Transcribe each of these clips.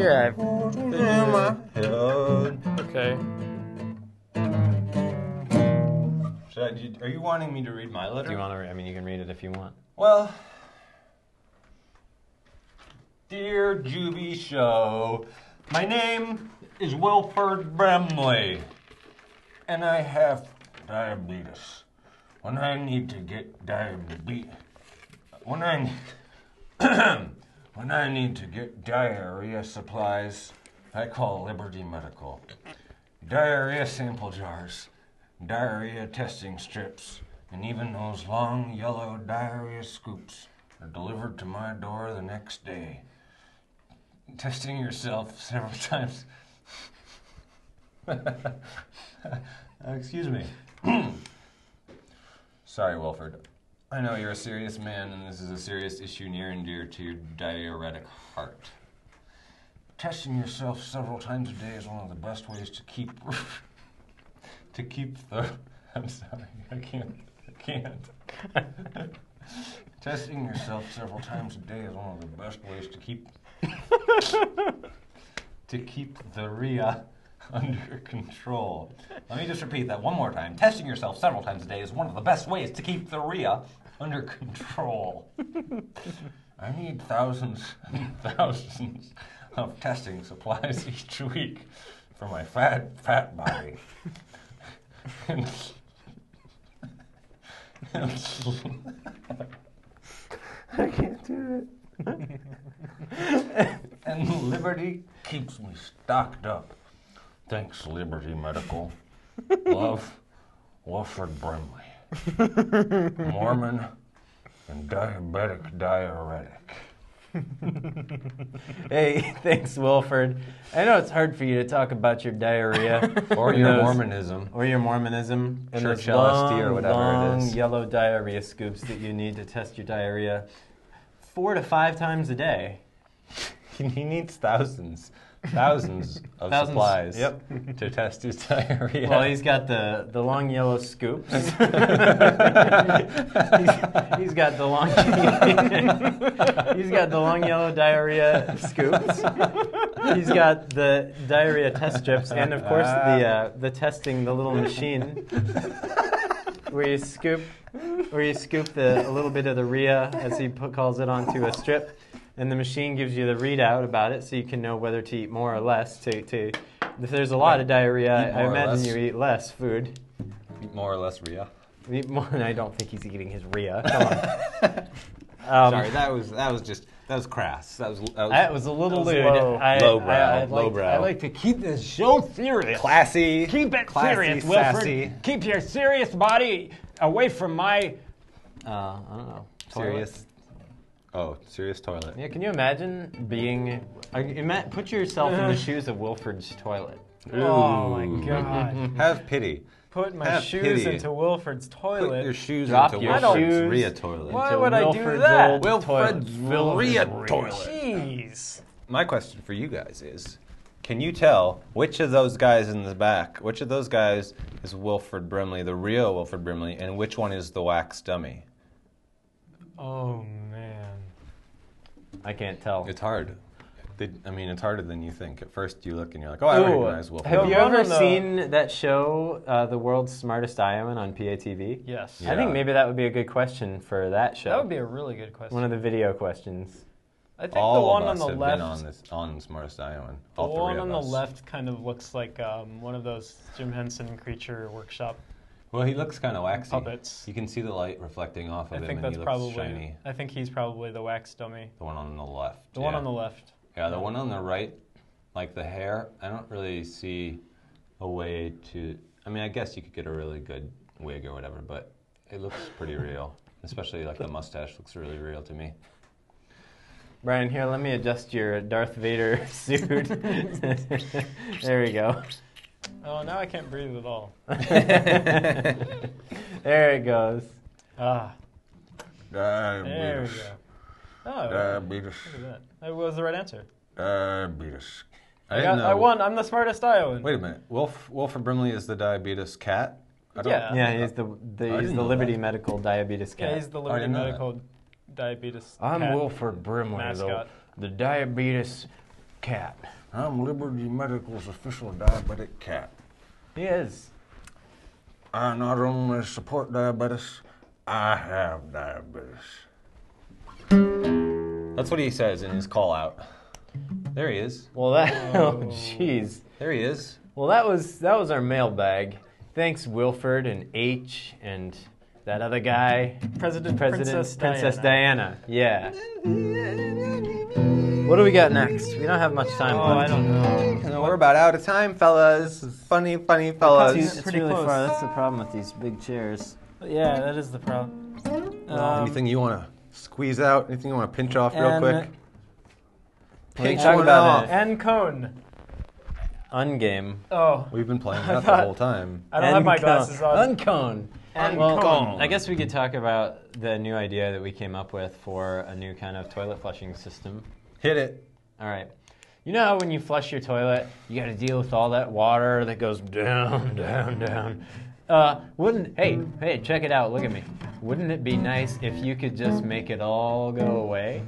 Yeah. Okay. Are you wanting me to read my letter? Do you want to? I mean, you can read it if you want. Well, dear Jubi Show, my name is Wilfred Brimley, and I have diabetes. When I need to get when I need to get diarrhea supplies, I call Liberty Medical. Diarrhea sample jars, diarrhea testing strips, and even those long yellow diarrhea scoops are delivered to my door the next day. Testing yourself several times. Excuse me. Sorry, Wilfred. I know you're a serious man, and this is a serious issue near and dear to your diuretic heart. Testing yourself several times a day is one of the best ways to keep the. I'm sorry, I can't. Testing yourself several times a day is one of the best ways to keep the rhea under control. Let me just repeat that one more time. Testing yourself several times a day is one of the best ways to keep the rhea under control. I need thousands and thousands of testing supplies each week for my fat body. I can't do it. And Liberty keeps me stocked up. Thanks, Liberty Medical. Love, Wilfred Brimley. Mormon and diabetic diuretic. Hey, thanks, Wilfred. I know it's hard for you to talk about your diarrhea. Or your Mormonism. Or your Mormonism. And Church those LSD or whatever long it is. yellow diarrhea scoops that you need to test your diarrhea 4 to 5 times a day. He needs thousands of supplies to test his diarrhea. Well, he's got the long yellow scoops. he's got the long he's got the long yellow diarrhea scoops. He's got the diarrhea test strips, and of course the testing, the little machine where you scoop a little bit of the rhea, as he calls it, onto a strip. And the machine gives you the readout about it, so you can know whether to eat more or less. If there's a lot of diarrhea, I imagine you eat less food. Eat more or less rhea. Eat more. I don't think he's eating his rhea. Come on. Sorry, that was crass. That was a little lewd. Lowbrow. I like to keep this show serious. Classy. Keep it classy, serious, Wilfred. sassy. Keep your serious body away from my... I don't know. Serious. Oh, serious toilet. Yeah, can you imagine being... put yourself in the shoes of Wilfred's toilet. Oh, my God. Have pity. Put my Have shoes pity. into Wilfred's toilet. Put your shoes Drop into your Wilfred's shoes. rhea toilet. Why would I do Wilfred's that? old Wilfred's rhea toilet. Jeez. My question for you guys is, can you tell which of those guys in the back, which of those guys is Wilfred Brimley, the real Wilfred Brimley, and which one is the wax dummy? Oh, man. I can't tell. It's hard. It's harder than you think. At first you look and you're like, oh, I recognize Wilfred Have you Brimley. ever seen that show, The World's Smartest Iowan, on PATV? Yes. I think maybe that would be a good question for that show. That would be a really good question. One of the video questions. I think All the one of on us the have left... been on Smartest Iowan. The All one three on of the us. left kind of looks like one of those Jim Henson Creature Workshop Well, he looks kind of waxy. puppets. You can see the light reflecting off of I him, think and that's he looks probably. shiny. I think he's probably the wax dummy. The one on the left. The one on the left. Yeah, the one on the right, like the hair, I don't really see a way to... I guess you could get a really good wig or whatever, but it looks pretty real. Especially like the mustache looks really real to me. Brian, here, let me adjust your Darth Vader suit. There we go. Oh, now I can't breathe at all. There it goes. Ah, there we Diabetes. go. Oh, Diabetes. look at that. That was the right answer. Diabetes. I won. I'm the smartest Iowan. Wait a minute. Wilfred Brimley is the diabetes cat? Yeah. Yeah, he's the didn't know Liberty that. Medical diabetes cat. Yeah, he's the I Liberty didn't know Medical diabetes I'm cat Wilfred Brimley, mascot. the diabetes cat. I'm Liberty Medical's official diabetic cat. He is. I not only support diabetes, I have diabetes. That's what he says in his call out. There he is. Well, that. Oh, jeez. There he is. Well, that was our mailbag. Thanks, Wilfred and H and that other guy. Princess Diana. Yeah. What do we got next? We don't have much time Oh, left. I don't know. And we're about out of time, fellas. Funny fellas. It's pretty really close. far. That's the problem with these big chairs. Yeah, that is the problem. Anything you want to squeeze out? Anything you want to pinch off real and- quick? Pinch one one about off. it. And cone. Ungame. Oh, We've been playing that the thought- whole time. I don't have my glasses on. Uncone. Uncone. Well, I guess we could talk about the new idea that we came up with for a new kind of toilet flushing system. Hit it. All right. You know how when you flush your toilet, you got to deal with all that water that goes down, down, down. Hey, check it out. Look at me. Wouldn't it be nice if you could just make it all go away?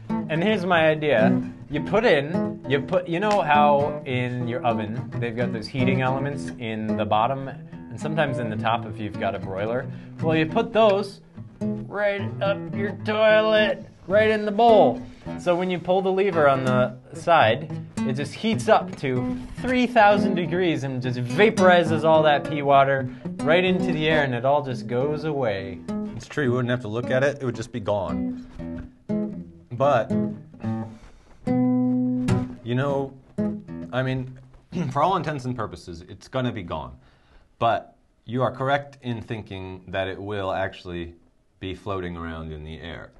And here's my idea. You know how in your oven they've got those heating elements in the bottom and sometimes in the top if you've got a broiler? Well, you put those right up your toilet, right in the bowl. So when you pull the lever on the side, it just heats up to 3,000 degrees and just vaporizes all that pee water right into the air and it all just goes away. It's true. You wouldn't have to look at it. It would just be gone. But, I mean, for all intents and purposes, it's going to be gone. But you are correct in thinking that it will actually be floating around in the air.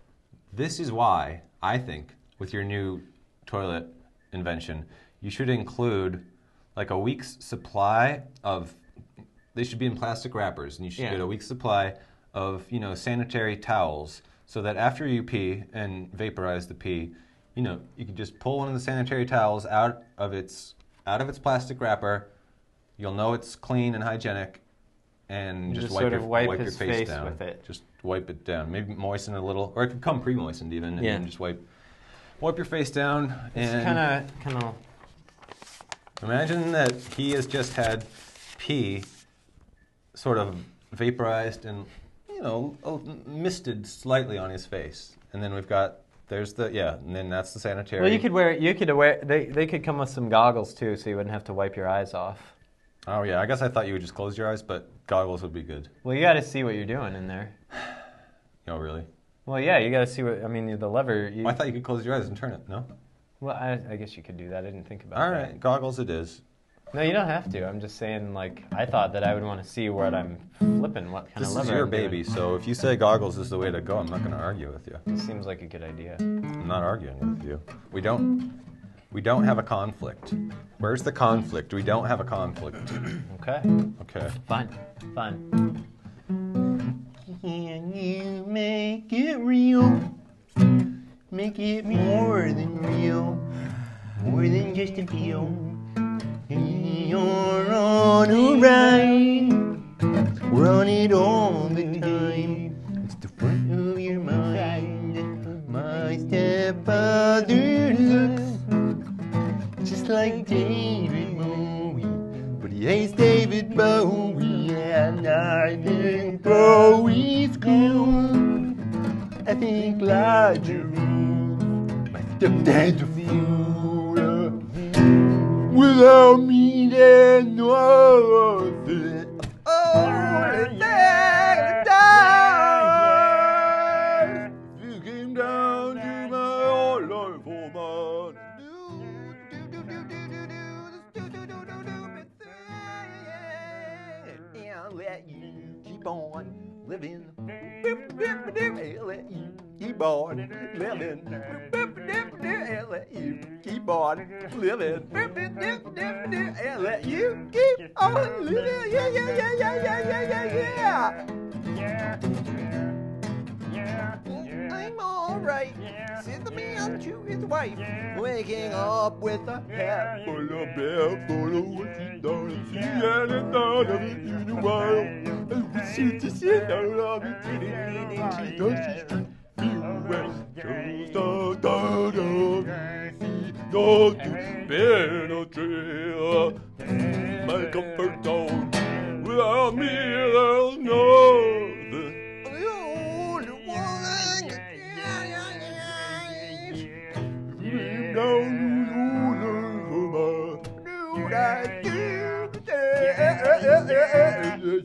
This is why I think with your new toilet invention, you should include like a week's supply of, they should be in plastic wrappers, and you should get a week's supply of, sanitary towels so that after you pee and vaporize the pee, you can just pull one of the sanitary towels out of its plastic wrapper. You'll know it's clean and hygienic, and just wipe your his face face down with it. Just wipe it down. Maybe moisten it a little, or it could come pre-moistened even, and then just wipe your face down. It's And kind of. imagine that he has just had pee sort of vaporized and misted slightly on his face, and then and then that's the sanitary. Well, they could come with some goggles too, so you wouldn't have to wipe your eyes off. Oh yeah, I guess I thought you would just close your eyes, but goggles would be good. Well, you got to see what you're doing in there. Oh really? Well, yeah, you got to see what. I mean, the lever. Well, I thought you could close your eyes and turn it. No. Well, I guess you could do that. I didn't think about All that. right, goggles it is. No, you don't have to. I'm just saying, like, I thought that I would want to see what I'm flipping, what kind This of lever is your I'm doing. baby, so if you say goggles is the way to go, I'm not going to argue with you. It seems like a good idea. I'm not arguing with you. We don't have a conflict. Where's the conflict? We don't have a conflict. Okay. Okay. Fine. Can you make it real? Make it more than real, more than just a feel. You're on a ride, we're on it all the time. It's the front of your mind. My stepfather looks just like David Bowie, but he hates David Bowie, and I think Bowie's cool. I think Elijah rules. My stepdad's a fool. Without me, there's nothing. You came down to my all life for I'll let you keep on living. I'll let you keep on living. I'll let you keep on living. I'll let you keep on living. Yeah. I'm alright. Said the man to his wife, waking up with a hat full of beer, full of what she don't see, and it's not of it in a while. And she just sit out of it, and she does she feel well. Just a thought of see go to penetrate my comfort zone. Without me, there's nothing. The only one deep down to the